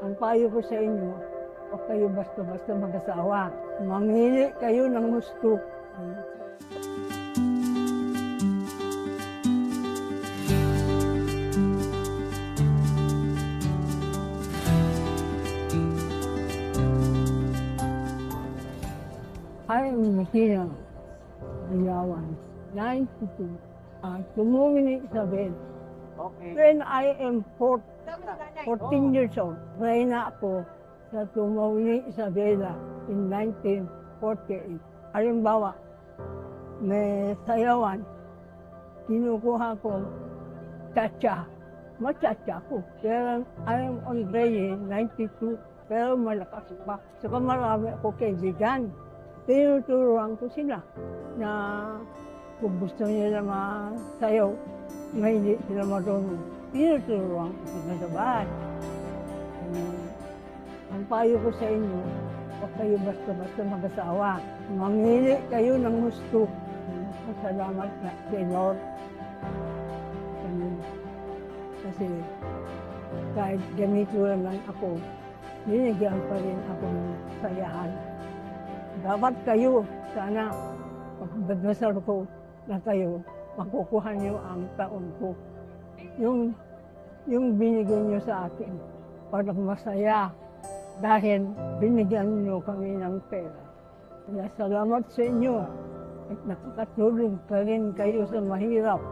Ang payo ko sa inyo, huwag kayo basta-basta mag-asawa. Mamili kayo ng gusto. Ay, Messina, Ayawan, 92. Tumuwi ni Isabel. Okay. When I am 14 years old, reyna ako sa Tumawi ni Isabela in 1948. Halimbawa, may sayawan, kinukuha ko cha-cha. Macha-cha ko. Pero I am already 92, pero malakas pa. Saka marami ako kaibigan. Tinuturuan ko sila na kung gusto nila masayaw, na hindi sila marunong. Tinuturuan ko sila sa bahay. Ang payo ko sa inyo, huwag kayo basta-basta mag-asawa. Mamili kayo ng gusto. Salamat na kay Lord. Kasi kahit ganito lang ako, binigyan pa rin ako ng sayahan. Dapat kayo, sana, pagdasal ko na kayo, makukuha niyo ang taon ko. Yung binigyan niyo sa akin, parang masaya dahil binigyan niyo kami ng pera. Kaya salamat sa inyo at nakakatulong pa rin kayo sa mahirap.